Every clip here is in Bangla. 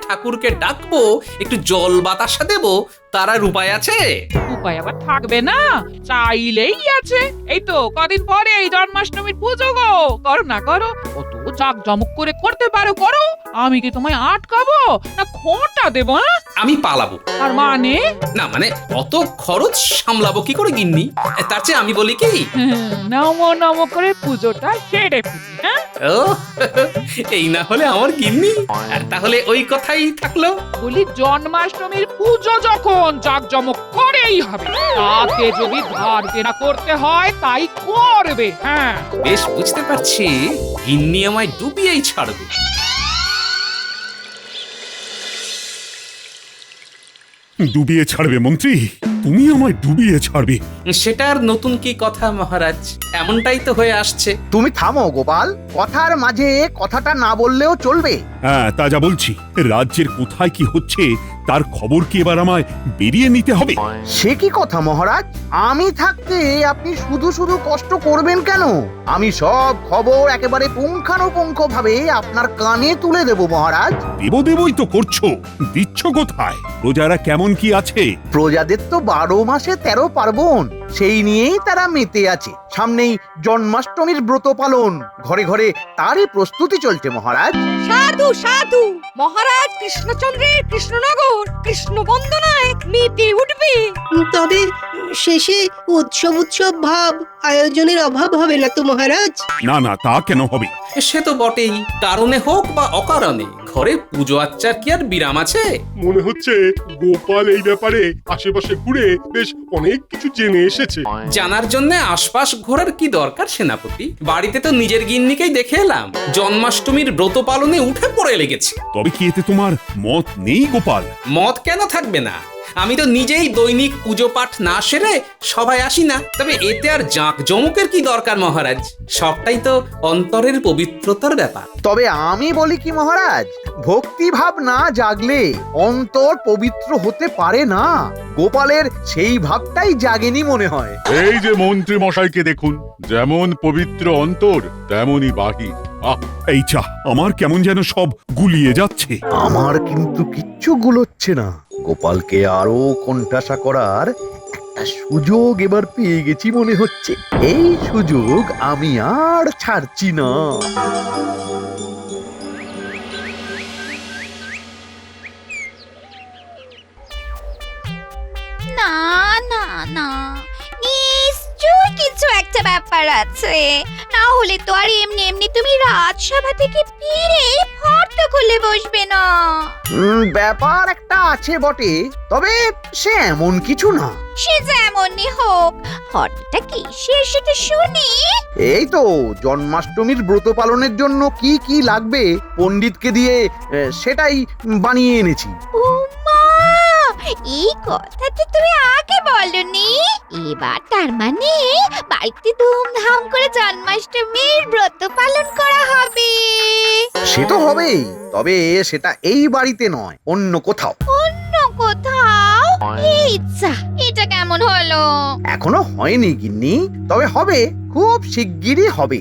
ঠাকুরকে ডাকবো, একটু জল বাতাসা দেবো, তার আর উপায় আছে? উপায় আবার থাকবে না, চাইলেই আছে। এই তো কদিন পরে এই জন্মাষ্টমীর পুজো গো, করো না করো, কত জাঁকজমক করে করতে পারো করো। আমি কি তোমায় আটকাবো না খোঁটা দেবো? হ্যাঁ, আমি পালাবো আর মানে না, মানে অত খরচ সামলাবো কি করে গিন্নি? তার চেয়ে আমি বলি কি, নমো নমো করে পুজোটা সেরে ফেলি। হ্যাঁ, ও এই না হলে আমার গিন্নি। আর তাহলে ওই কথাই থাকলো। বলি জন্মাষ্টমীর পুজো যখন জাঁকজমক করেই হবে, তাকে যদি ধার দেনা করতে হয় তাই করবে। হ্যাঁ, বেশ বুঝতে পারছি, গিন্নি আমায় ডুবিয়েই ছাড়বে। ডুবিয়ে ছাড়বে মন্ত্রী? তুমি আমায় ডুবিয়ে ছাড়বে? সেটা আর নতুন কি কথা মহারাজ, এমনটাই তো হয়ে আসছে। তুমি থামো গোপাল, কথার মাঝে কথাটা না বললেও চলবে। হ্যাঁ, তা যা বলছি, রাজ্যের কোথায় কি হচ্ছে তার খবর কি এবার আমায় বেরিয়ে নিতে হবে? সে কি কথা মহারাজ, আমি থাকতে আপনি শুধু শুধু কষ্ট করবেন কেন? আমি সব খবর একেবারে পুঙ্খানুপুঙ্খ ভাবে আপনার কানে তুলে দেব মহারাজ। দেবই তো করছো, দিচ্ছ কোথায়? প্রজারা কেমন কি আছে? প্রজাদের তো 12 মাসে 13 পার্বণ, সেই নিয়েই তারা মেতে আছে। সামনেই জন্মাষ্টমীর ব্রত পালন, ঘরে ঘরে তারই প্রস্তুতি চলছে মহারাজ। সাধু সাধু, মহারাজ কৃষ্ণচন্দ্রের কৃষ্ণনগর কৃষ্ণ বন্দনায় মেতে উঠবে। তবে শেষে উৎসব উৎসব ভাব আয়োজনের অভাব হবে না তো মহারাজ? না না, তা কেন হবে? সে তো বটেই, কারণে হোক বা অকারণে ঘরে পুজো আচ্চার কি আর বিরাম আছে? মনে হচ্ছে গোপাল এই ব্যাপারে আশেপাশে ঘুরে বেশ অনেক কিছু জেনে এসেছে। জানার জন্য আশপাশ ঘোরার কি দরকার সেনাপতি? বাড়িতে তো নিজের গিন্নিকেই দেখে এলাম, জন্মাষ্টমীর ব্রত পালনে উঠে পড়ে লেগেছে। তবে কি এতে তোমার মত নেই গোপাল? মত কেন থাকবে না? আমি তো নিজেই দৈনিক পুজো পাঠ না সেরে সবাই আসি না। তবে এতে আর জাঁকজমকের কি দরকার মহারাজ? সবটাই তো অন্তরের পবিত্রতার ব্যাপার। তবে আমি বলি কি মহারাজ, ভক্তিভাব না জাগলে অন্তর পবিত্র হতে পারে না। গোপালের সেই ভাবটাই জাগেনি মনে হয়। এই যে মন্ত্রী মশাইকে দেখুন, যেমন পবিত্র অন্তর তেমনই বাহির। এই চা, আমার কেমন যেন সব গুলিয়ে যাচ্ছে। আমার কিন্তু কিচ্ছু গুলোচ্ছে না। গোপালকে আরো কোণঠাসা করার একটা সুযোগ এবার পেয়ে গেছি মনে হচ্ছে। এই সুযোগ আমি আর ছাড়ছি না। না না না, নিশ্চয় কিছু একটা ব্যাপার আছে, না হলে তো আর এমনি এমনি তুমি রাজসভা থেকে ফিরে ফর্দ খুলে বসবে না। ব্যাপার একটা আছে বটে, তবে সে এমন কিছু না। সে যেমনই হোক, ফর্দটা কিসের সেটা শুনি। এই তো জন্মাষ্টমীর ব্রত পালনের জন্য কি কি লাগবে পণ্ডিতকে দিয়ে সেটাই বানিয়ে এনেছি। ও মা, এই কথা তো তুমি আগে বলনি। এবার তার মানে বাড়িতে ধুমধাম করে জন্মাষ্টমীর ব্রত পালন করা হবে। সে তো হবেই, তবে সেটা এই বাড়িতে নয়, অন্য কোথাও। অন্য কোথাও? এই যা, এটা কেমন হলো? এখনো হয়নি গিন্নি, তবে হবে, খুব শিগগিরই হবে।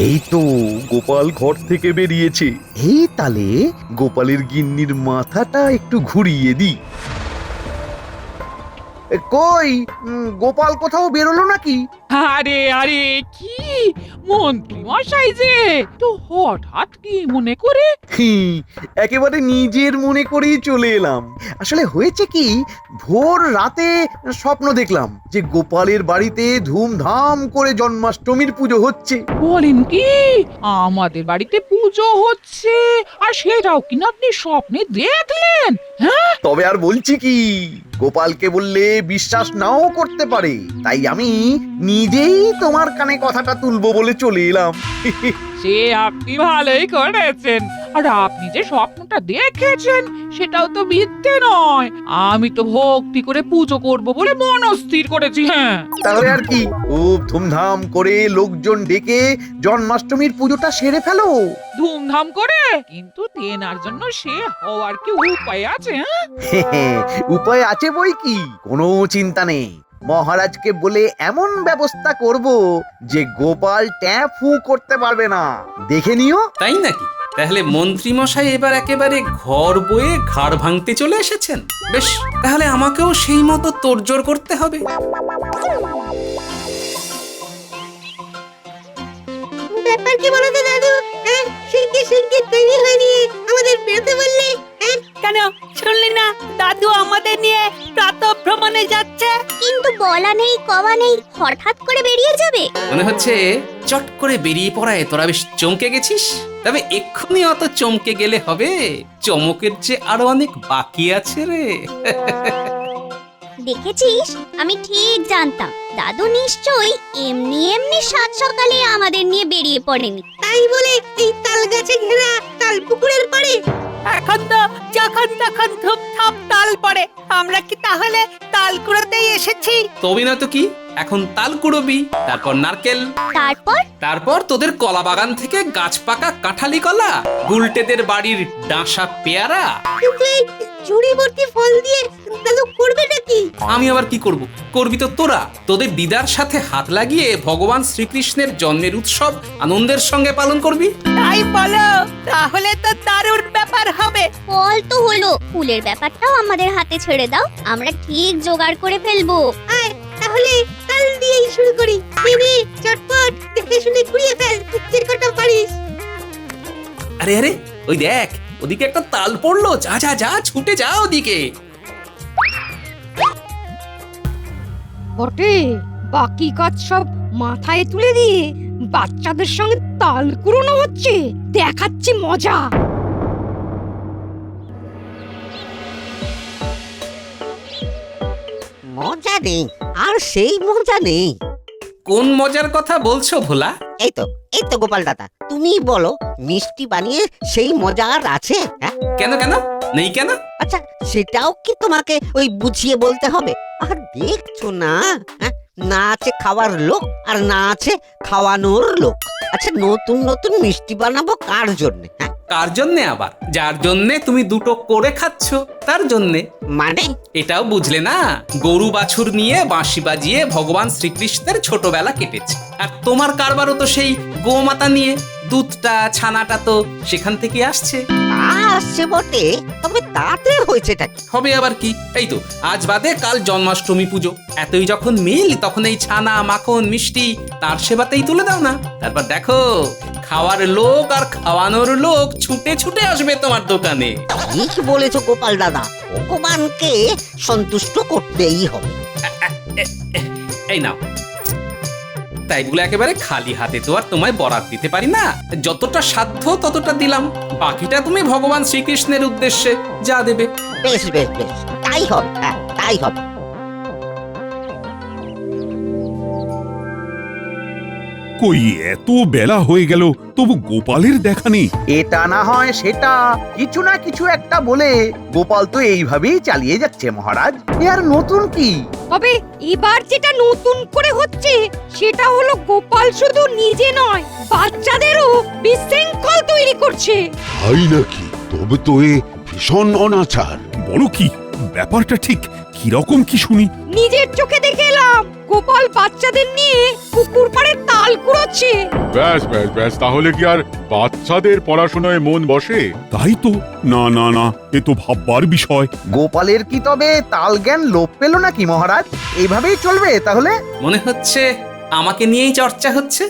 এই তো গোপাল ঘর থেকে বেরিয়েছে। এই তালে গোপালের গিন্নির মাথাটা একটু ঘুরিয়ে দিই। কই গোপাল কোথাও বেরোলো নাকি? আরে আরে, কি মন্ত্রী মশাই যে, তো হঠাৎ কি মনে করে? একেবারে নিজের মনে করেই চলে এলাম। আসলে হয়েছে কি, ভোর রাতে স্বপ্ন দেখলাম যে গোপালের বাড়িতে ধুমধাম করে জন্মাষ্টমীর পুজো হচ্ছে। বলেন কি, আমাদের বাড়িতে পুজো হচ্ছে আর সেটাও কিনা আপনি স্বপ্নে দেখলেন? হ্যাঁ, তবে আর বলছি কি, গোপালকে বললে বিশ্বাস নাও করতে পারে, তাই আমি নিজেই তোমার কানে কথাটা তুলবো বলে চলে এলাম। সে আপনি ভালোই করেছেন। আর আপনি যে স্বপ্নটা দেখেছেন সেটাও তো মিথ্যে নয়। আমি তো ভক্তি করে পুজো করব বলে মনস্থির করেছি। হ্যাঁ, তাহলে আর কি, খুব ধুমধাম করে লোকজন ডেকে জন্মাষ্টমীর পুজোটা সেরে ফেলো। ধুমধাম করে, কিন্তু তেনার জন্য সে হওয়ার কি উপায় আছে? উপায় আছে বই কি, কোনো চিন্তা নেই। মহারাজকে বলে এমন ব্যবস্থা করব যে গোপাল ট্যাপ ফু করতে পারবে না, দেখে নিও। তাই নাকি? তাহলে মন্ত্রী মশাই এবার একেবারে ঘর বয়ে ঘাড় ভাঙতে চলে এসেছেন। বেশ, তাহলে আমাকেও সেই মতো তোড়জোড় করতে হবে। ব্যাপার কি বলো তো দাদু? শিগগির তৈরি হয়ে নিয়ে আমাদের বেরোতে বললে। কেন শুনলি না দাদু আমাদের নিয়ে প্রাতঃ ভ্রমণে যাচ্ছে? কিন্তু বলা নেই কওয়া নেই হঠাৎ করে বেরিয়ে যাবে। মনে হচ্ছে চট করে বেরিয়ে পড়ায় তোরা বেশ চমকে গেছিস। তবে এক্ষুনি অত চমকে গেলে হবে, চমকের যে আরো অনেক বাকি আছে রে। দেখেছিস, আমি ঠিক জানতাম দাদু নিশ্চয়ই এমনি এমনি সাত সকালে আমাদের নিয়ে বেরিয়ে পড়েনি। তাই বলে এই তাল গাছে ঘেরা তাল পুকুরের পাড়ে? এখন তো যখন তখন ধূপধাপ তাল পড়ে, আমরা কি তাহলে তাল কুড়োতেই এসেছি? তবে না তো কি, এখন তাল কুড়োবি, তারপর নারকেল, তারপর তোদের কলা বাগান থেকে গাছ পাকা কাঁঠালি কলা, গুলটেদের বাড়ির ডাঁসা পেয়ারা। কিন্তু এই ঝুড়ি ভর্তি ফল দিয়ে দাদু করবে নাকি? আমি আবার কি করব? করবি তো তোরা। তোদের দিদার সাথে হাত লাগিয়ে ভগবান শ্রীকৃষ্ণের জন্মের উৎসব আনন্দের সঙ্গে পালন করবি। তাই বলো, তাহলে তো দারুণ ব্যাপার হবে। ফল তো হলো, ফুলের ব্যাপারটাও আমাদের হাতে ছেড়ে দাও, আমরা ঠিক জোগাড় করে ফেলবো। আয় তাহলে তাল দিয়েই শুরু করি। নে চটপট দেখে শুনে কুড়িয়ে ফেল, যে কটা পারিস। আরে আরে, ওই দেখ, ওদিকে একটা তাল পড়লো। যা যা যা, ছুটে যা ওদিকে। বটে, বাকি কাজ সব মাথায় তুলে দিয়ে বাচ্চাদের সঙ্গে তাল কুড়োনো হচ্ছে, দেখাচ্ছি মজা। মজা নেই, আর সেই মজা নেই। কোন মজার কথা বলছো ভোলা? এই তো গোপাল দাদা, তুমি বলো, মিষ্টি বানিয়ে সেই মজা আর আছে? হ্যাঁ, কেন কেন নেই কেন? আচ্ছা সেটাও কি তোমাকে ওই বুঝিয়ে বলতে হবে? আর দেখছো না, হ্যাঁ, না আছে খাওয়ার লোক আর না আছে খাওয়ানোর লোক। আচ্ছা নতুন নতুন মিষ্টি বানাবো কার জন্য? হ্যাঁ, কার জন্যে আবার? যার জন্যে তুমি দুটো করে খাচ্ছ তার জন্যে। মানে এটাও বুঝলে না? গরু বাছুর নিয়ে বাঁশি বাজিয়ে ভগবান শ্রীকৃষ্ণের ছোটবেলা কেটেছে। আর তোমার কারবারও তো সেই গোমাতা নিয়ে। দুধটা ছানাটা তো সেখান থেকে আসছে। আসছে বটে, তবে তাতে হয়েছেটা কি? হবে আবার কি? এই তো আজ বাদে কাল জন্মাষ্টমী পুজো। এতই যখন মিল, তখন এই ছানা মাখন মিষ্টি তার সেবাতেই তুলে দাও না। তারপর দেখো, খাওয়ার লোক আর খাওয়ানোর লোক ছুটে ছুটে আসবে তোমার দোকানে। ঠিক বলেছো গোপাল দাদা, ভগবানকে সন্তুষ্ট করতেই হবে। এই নাও। তাই বলে একেবারে খালি হাতে তো আর তোমায় বরাত দিতে পারি না। যতটা সাধ্য ততটা দিলাম, বাকিটা তুমি ভগবান শ্রীকৃষ্ণের উদ্দেশ্যে যা দেবে। বেশ বেশ বেশ, তাই হবে। হ্যাঁ, তাই হবে। কই এত বেলা হয়ে গেল, তবু গোপালের দেখা নেই। এটা না হয় সেটা, কিছু না কিছু একটা বলে গোপাল তো এইভাবেই চালিয়ে যাচ্ছে মহারাজ। এ আর নতুন কি? তবে এবার যেটা নতুন করে হচ্ছে সেটা হলো গোপাল শুধু নিজে নয়, বাচ্চাদেরও বিশৃঙ্খল তৈরি করছে। তাই নাকি? তবে তো এ ভীষণ অনাচার। বলো কি, ব্যাপারটা ঠিক কিরকম কি শুনি? নিজের চোখে দেখে এলাম, গোপাল বাচ্চাদের নিয়ে পুকুর পাড়ে তাল কুড়োচ্ছে। ব্যাস ব্যাস ব্যাস, তাহলে কি আর বাচ্চাদের পড়াশোনায় মন বসে? তাই তো, না না না, এ তো ভাববার বিষয়। গোপালের কি তবে তাল জ্ঞান লোপ পেল নাকি মহারাজ? এইভাবেই চলবে তাহলে? মনে হচ্ছে আমাকে নিয়েই চর্চা হচ্ছে।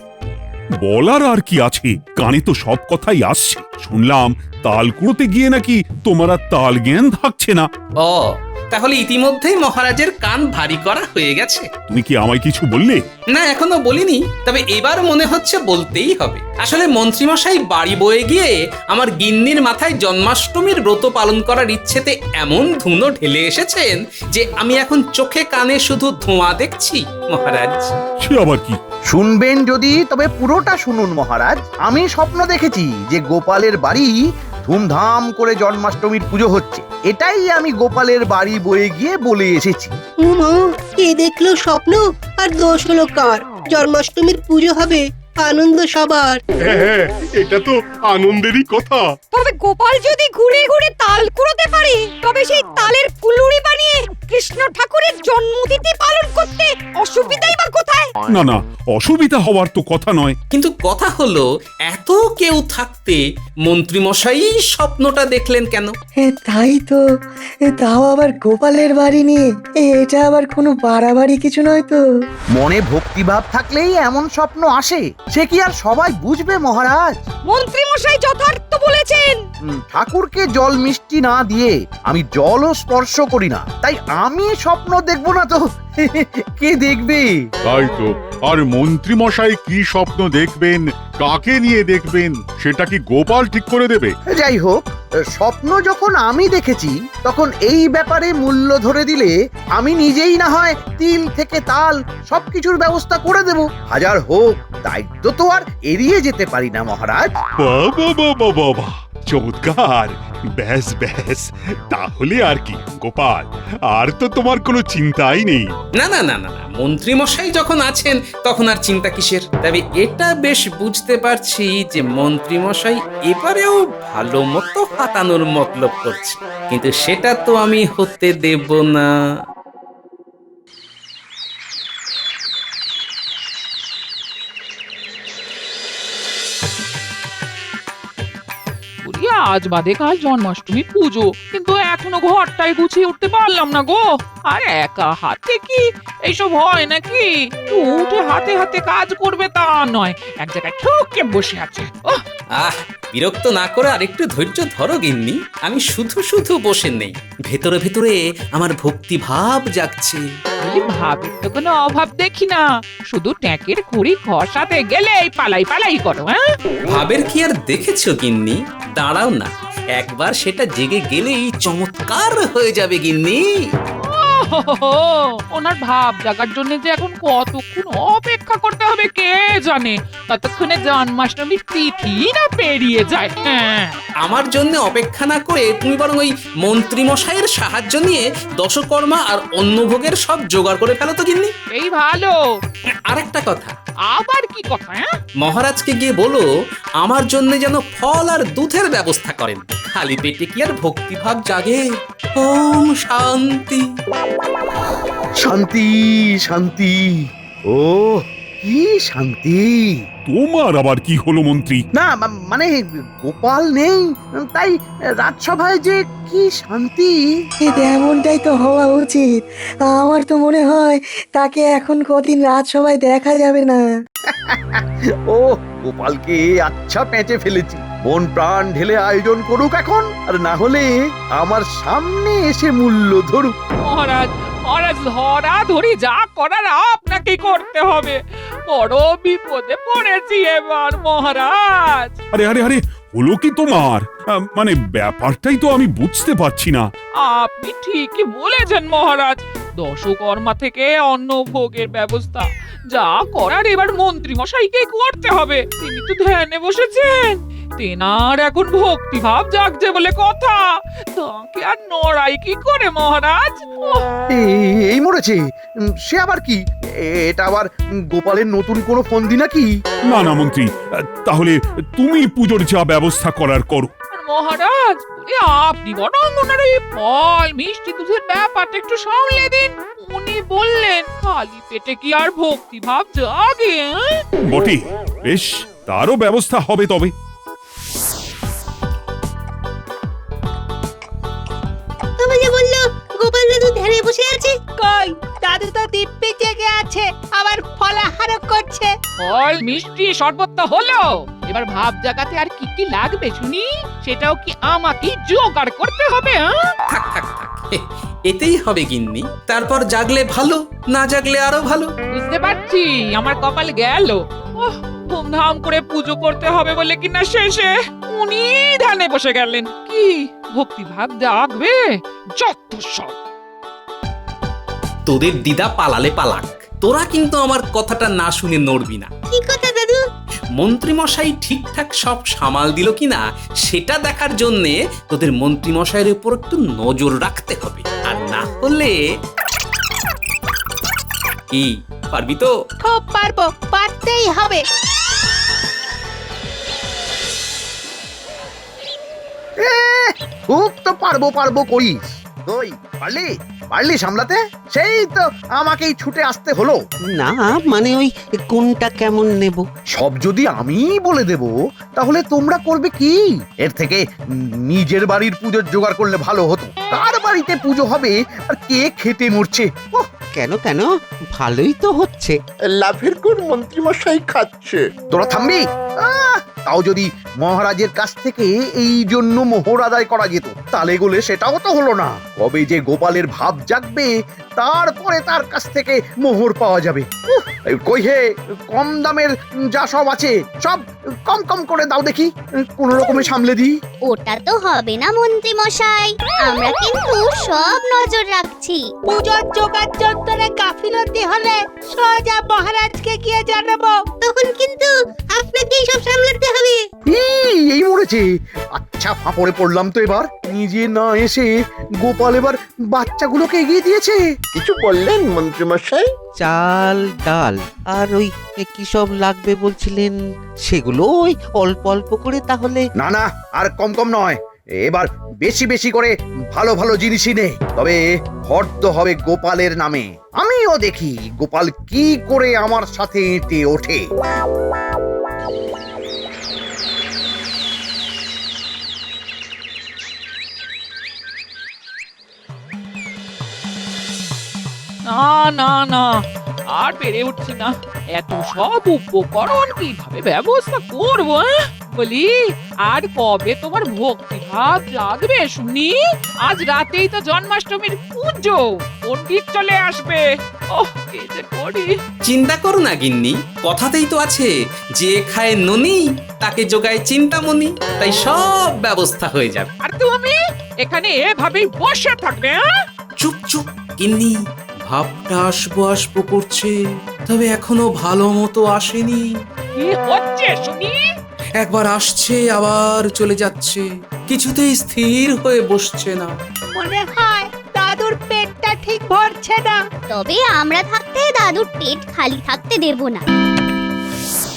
বলার আর কি আছে, কানে তো সব কথাই আসছে। শুনলাম তাল কুড়োতে গিয়ে নাকি তোমার আর তাল জ্ঞান থাকছে না। ও, তাহলে ইতিমধ্যেই মহারাজের কান ভারী করা হয়ে গেছে। তুমি কি আমায় কিছু বললে? না, এখনো বলিনি, তবে এবার মনে হচ্ছে বলতেই হবে। আসলে মন্ত্রীমশাই বাড়ি বয়ে গিয়ে আমার গিন্নির মাথায় জন্মাষ্টমীর ব্রত পালন করার ইচ্ছেতে এমন ধুনো ঢেলে এসেছেন যে আমি এখন চোখে কানে শুধু ধোঁয়া দেখছি মহারাজ। সে আবার কি? শুনবেন যদি তবে পুরোটা শুনুন মহারাজ। আমি স্বপ্ন দেখেছি যে গোপালের বাড়ি ধুমধাম করে জন্মাষ্টমীর পুজো হচ্ছে। এটাই আমি গোপালের বাড়ি বয়ে গিয়ে বলে এসেছি। কে দেখলো স্বপ্ন আর দোষ হলো কার? জন্মাষ্টমীর পুজো হবে, আনন্দ সবার। হ্যাঁ, এটা তো আনন্দেরই কথা। তবে গোপাল যদি ঘুরে ঘুরে তাল কুড়োতে পারে, তবে সেই তালের কুলুড়ি বানিয়ে কৃষ্ণ ঠাকুরের জন্মতিথি পালন করতে অসুবিধাই বা কোথায়? না না, অসুবিধা হওয়ার তো কথা নয়। কিন্তু কথা হলো, এত কেউ থাকতে মন্ত্রীমশাই স্বপ্নটা দেখলেন কেন? তাই তো, তাও আবার গোপালের বাড়ি নিয়ে। এটা আবার কোনো বাড়াবাড়ি কিছু নয় তো? মনে ভক্তিভাব থাকলেই এমন স্বপ্ন আসে, সে কি আর সবাই বুঝবে মহারাজ? মন্ত্রী মশাই যথার্থ বলেছেন। ঠাকুরকে জল মিষ্টি না দিয়ে আমি জলও স্পর্শ করি না, তাই আমি স্বপ্ন দেখবো না তো কে দেখবে? তাই তো। আর মন্ত্রী মশাই কি স্বপ্ন দেখবেন, কাকে নিয়ে দেখবেন, সেটা কি গোপাল ঠিক করে দেবে? যাই হোক, স্বপ্ন যখন আমি দেখেছি, তখন এই ব্যাপারে মূল্য ধরে দিলে আমি নিজেই না হয় তিল থেকে তাল সবকিছুর ব্যবস্থা করে দেব। হাজার হোক, দায়িত্ব তো আর এড়িয়ে যেতে পারি না মহারাজ। বাবা বাবা বাবা, চমৎকার। ব্যাস ব্যাস, তাহলে আর কি গোপাল, আর তো তোমার কোনো চিন্তাই নেই। না না না না না, মন্ত্রীমশাই যখন আছেন তখন আর চিন্তা কিসের? তবে এটা বেশ বুঝতে পারছি যে মন্ত্রীমশাই এবারেও ভালো মতো হাতানোর মতলব করছে, কিন্তু সেটা তো আমি হতে দেব না। বলি আজ বাদে কাল জন্মাষ্টমী পুজো, কিন্তু এখনো ঘরটাই গুছিয়ে উঠতে পারলাম না গো। আর একা হাতে কি এইসব হয় নাকি? উঠে হাতে হাতে কাজ করবে তা নয়, এক জায়গায় ঠুকে বসে আছে। ওহ, বিরক্ত না করে আরেকটু ধৈর্য ধরো গিন্নি। আমি শুধু শুধু বসে নেই, ভেতরে ভেতরে আমার ভক্তি ভাব জাগছে। বলি ভাবের তো কোনো অভাব দেখি না, শুধু ট্যাঁকের খুঁড়ি ঘষাতে গেলে এই পালাই পালাই করো। হ্যাঁ, ভাবের কি আর দেখেছো গিন্নি? দাঁড়াও না, একবার সেটা জেগে গেলেই চমৎকার হয়ে যাবে গিন্নি। ওহো, ওনার ভাব জাগার জন্য যে এখন কতক্ষণ অপেক্ষা করতে হবে কে জানে। ততক্ষণে জন্মাষ্টমীর তিথি না পেরিয়ে যায়। হ্যাঁ, আমার জন্য অপেক্ষা না করে তুমি বরং ওই মন্ত্রীমশাইয়ের সাহায্য নিয়ে দশকর্মা আর অন্নভোগের সব জোগাড় করে ফেলো তো গিন্নি। এই ভালো। আরেকটা কথা, আবার কি কথা? হ্যাঁ, মহারাজকে গিয়ে বলো আমার জন্য যেন ফল আর দুধের ব্যবস্থা করেন। খালি পেটে কি আর ভক্তিভাব জাগে? ওম শান্তি। শান্তি শান্তি, ও কি শান্তি! তোমার আবার কি হলো মন্ত্রী? না মানে গোপাল নেই, তাই রাজসভায় যে কি শান্তি! এমনটাই তো হওয়া উচিত। আমার তো মনে হয় তাকে এখন কদিন রাজসভায় দেখা যাবে না। ও গোপালকে আচ্ছা পেঁচে ফেলেছি। মন প্রাণ ঢেলে আয়োজন করুক এখন, আর না হলে আমার সামনে এসে মূল্য ধরুক। মহারাজ মহারাজ, ধরা ধরি যা করার আপনাকেই করতে হবে। বড় বিপদে পড়েছি এবার মহারাজ। আরে আরে আরে, হলো কি তোমার? মানে ব্যাপারটাই তো আমি বুঝতে পারছি না। আপনি ঠিকই বলেছেন মহারাজ, দশকর্মা থেকে অন্ন ভোগের ব্যবস্থা যা করার এবার মন্ত্রী মশাইকে করতে হবে। তিনি তো ধ্যানে বসেছেন, তেনার এখন ভক্তি ভাব জাগছে বলে কথা। তাকে আর নড়াই কি করে মহারাজ? ওহ, এই মরেছে, সে আবার কি? এটা আবার গোপালের নতুন কোনো ফন্দি নাকি? না না মন্ত্রী, তাহলে তুমি পুজোর যা ব্যবস্থা করার করো। আর মহারাজ, বলি আপনি বরং ওনার এই ফল মিষ্টি দুধের ব্যাপারটা একটু সামলে দিন। উনি বললেন খালি পেটে কি আর ভক্তি ভাব জাগে? বটে, বেশ, তারও ব্যবস্থা হবে তবে। তুমি যে বললো গোপাল দাদু ধ্যানে বসে আছে। কই, দাদু তো দিব্যি জেগে আছে, আবার ফলাহারও করছে। ফল মিষ্টি শরবত তো হলো, এবার ভাব জাগাতে আর কি কি লাগবে শুনি, সেটাও কি আমাকে জোগাড় করতে হবে? হ্যাঁ, থাক থাক থাক, এতেই হবে গিন্নি। তারপর জাগলে ভালো, না জাগলে আরো ভালো। বুঝতে পারছি আমার কপাল গেল। ওহ, ধুমধাম করে পুজো করতে হবে বলে কিনা শেষে উনি ধ্যানে বসে গেলেন। কি ভক্তি ভাব জাগবে যত সব। তোদের দিদা পালালে পালাক, তোরা কিন্তু আমার কথাটা না শুনে নড়বি না। কি কথা দাদু? মন্ত্রীমশাই ঠিকঠাক সব সামাল দিল কিনা সেটা দেখার জন্যে তোদের মন্ত্রীমশাইয়ের উপর একটু নজর রাখতে হবে, আর না হলে কি পারবি তো? খুব পারবো, পারতেই হবে। খুব তো পারবো পারবো করিস, ওই পারলি? পারলি সামলাতে? সেই তো আমাকেই ছুটে আসতে হলো। না মানে ওই কোনটা কেমন নেব? সব যদি আমিই বলে দেব তাহলে তোমরা করবে কি? এর থেকে নিজের বাড়ির পুজোর জোগাড় করলে ভালো হতো। কার বাড়িতে পুজো হবে আর কে খেতে মরছে? ওহ, কেন কেন, ভালোই তো হচ্ছে। লাভের গুড় মন্ত্রীমশাই খাচ্ছে। তোরা থামবি? তাও যদি মহারাজের কাছ থেকে এই জন্য মোহর আদায় করা যেত, তালে গোলে সেটাও তো হলো না। কবে যে গোপালের ভাব জাগবে তারপরে তার কাছ থেকে মোহর পাওয়া যাবে। কই হে, কম দামের যা সব আছে সব কম কম করে দাও দেখি, কোন রকমে সামলে দিই। ওটা তো হবে না মন্ত্রী মশাই, আমরা কিন্তু সব নজর রাখছি। পুজোর জোগাড় যন্ত্রে গাফিলতি হলে সোজা মহারাজকে গিয়ে জানাবো। তখন কিন্তু আপনাকেই সব সামলাতে হবে। এই মরেছে। আচ্ছা ফাঁপড়ে পড়লাম তো এবার। নিজে না এসে গোপাল এবার বাচ্চাগুলোকে এগিয়ে দিয়েছে। কিছু বললেন মন্ত্রীমশাই? চাল ডাল আর ওই কি সব লাগবে বলছিলেন, সেগুলো ওই অল্প অল্প করে তাহলে। না না, আর কম কম নয়, এবার বেশি বেশি করে ভালো ভালো জিনিসই নে। তবে ফর্দ হবে গোপালের নামে। আমিও দেখি গোপাল কি করে আমার সাথে এঁটে ওঠে। না না না, আর পেরে উঠছি না। এত সব উপকরণ কিভাবে ব্যবস্থা করবো? বলি, আর কবে তোমার ভক্তি ভাব জাগবে শুনি? আজ রাতেই তো জন্মাষ্টমীর পুজো, পণ্ডিত চলে আসবে। ওহ, কি যে করি। চিন্তা করো না গিন্নি, কথাতেই তো আছে, যে খায় ননি তাকে যোগায় চিন্তামণি। তাই সব ব্যবস্থা হয়ে যাবে। আর তুমি এখানে এভাবেই বসে থাকবে? চুপ চুপ গিন্নি, ভাবটা আসবো আসবো করছে, তবে এখনো ভালো মতো আসেনি। কি হচ্ছে শুনি? একবার আসছে আবার চলে যাচ্ছে, কিছুতেই স্থির হয়ে বসছে না। মনে হয় দাদুর পেটটা ঠিক ভরছে না। তবে আমরা থাকতে দাদুর পেট খালি থাকতে দেব না।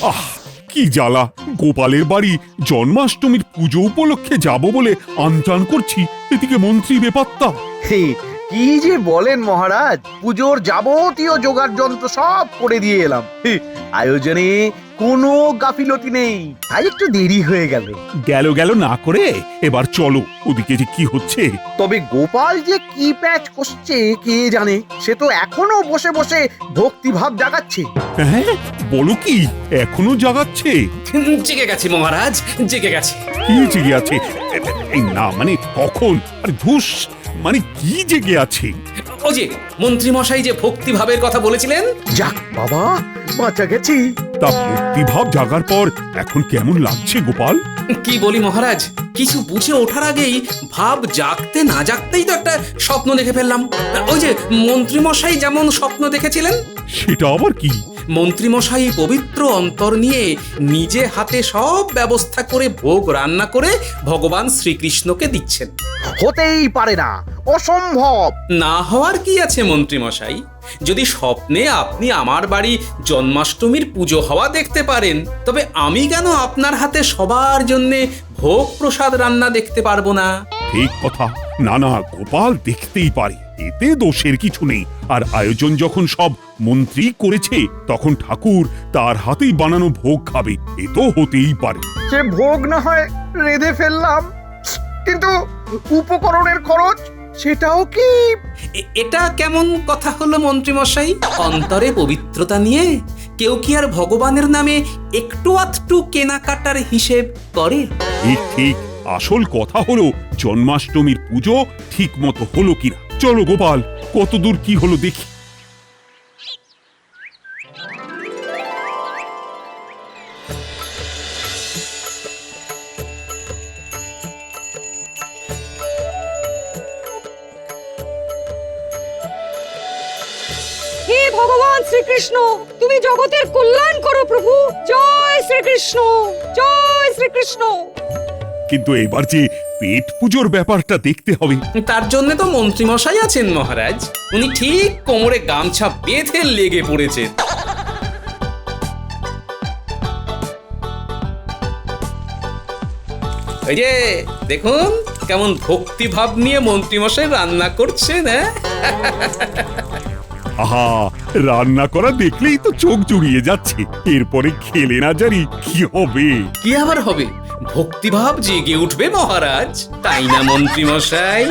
আহ কি জ্বালা! গোপালের বাড়ি জন্মাষ্টমীর পুজো উপলক্ষে যাব বলে আনটান করছি, এদিকে মন্ত্রী বেপাত্তা। কি যে বলেন মহারাজ, পুজোর যাবতীয় জোগাড় যন্ত্র সব করে দিয়ে এলাম। আয়োজনে কোনো গাফিলতি নেই, তাই একটু দেরি হয়ে গেল। গেল না করে এবার চলো, ওদিকে যে কি হচ্ছে। তবে গোপাল যে কি প্যাচ করছে কে জানে, সে তো এখনো বসে বসে ভক্তিভাব জাগাচ্ছে। হ্যাঁ বলো কি, এখনো জাগাচ্ছে? জেগে গেছে মহারাজ, জেগে গেছে। কি জেগে আছে? এই না মানে কখন? আরে ধুস, মানে কি জেগে আছে? ও যে মন্ত্রী মশাই যে ভক্তি ভাবের কথা বলেছিলেন। যাক বাবা, বাঁচা গেছি। তা ভক্তিভাব জাগার পর এখন কেমন লাগছে গোপাল? কি বলি মহারাজ, কিছু বুঝে ওঠার আগেই ভাব জাগতে না জাগতেই তো একটা স্বপ্ন দেখে ফেললাম। ওই যে মন্ত্রী মশাই যেমন স্বপ্ন দেখেছিলেন। সেটা আবার কি? মন্ত্রী মশাই পবিত্র অন্তর নিয়ে নিজে হাতে সব ব্যবস্থা করে ভোগ রান্না করে ভগবান শ্রীকৃষ্ণকে দিচ্ছেন। হতেই পারে না, অসম্ভব। না হওয়ার কি আছে মন্ত্রী মশাই? যদি স্বপ্নে আপনি আমার বাড়ি জন্মাষ্টমীর পুজো হওয়া দেখতে পারেন, তবে আমি কেন আপনার হাতে সবার জন্য ভোগ প্রসাদ রান্না দেখতে পারবো না? ঠিক কথা। না না, গোপাল দেখতেই পারে, এতে দোষের কিছু নেই। আর আয়োজন যখন সব মন্ত্রী করেছে, তখন ঠাকুর তার হাতেই বানানো ভোগ খাবে, এ তো হতেই পারে। সে ভোগ না হয় রেঁধে ফেললাম, কিন্তু উপকরণের খরচ সেটাও কি? এটা কেমন কথা হলো মন্ত্রী মশাই? অন্তরে পবিত্রতা নিয়ে কেউ কি আর ভগবানের নামে একটু আধটু কেনাকাটার হিসেব করে? ঠিক ঠিক, আসল কথা হলো জন্মাষ্টমীর পুজো ঠিক মতো হলো কিনা। চলো গোপাল, কতদূর কি হলো দেখি। হে ভগবান শ্রীকৃষ্ণ, তুমি জগতের কল্যাণ করো প্রভু। জয় শ্রীকৃষ্ণ, জয় শ্রীকৃষ্ণ। কিন্তু এবার যে পেট পুজোর ব্যাপারটা দেখতে হবে। তার জন্য তো মন্ত্রী মশাই আছেন মহারাজ, উনি ঠিক কোমরে গামছা বেঁধে লেগে পড়েছেন। এই যে দেখুন কেমন ভক্তি ভাব নিয়ে মন্ত্রী মশাই রান্না করছেন। আহা, রান্না করা দেখলেই তো চোখ জুড়িয়ে যাচ্ছে। এরপরে খেলে না জানি কি হবে। কি আবার হবে? ভক্তিভাব জেগে উঠবে মহারাজ, তাই না মন্ত্রী মশাই?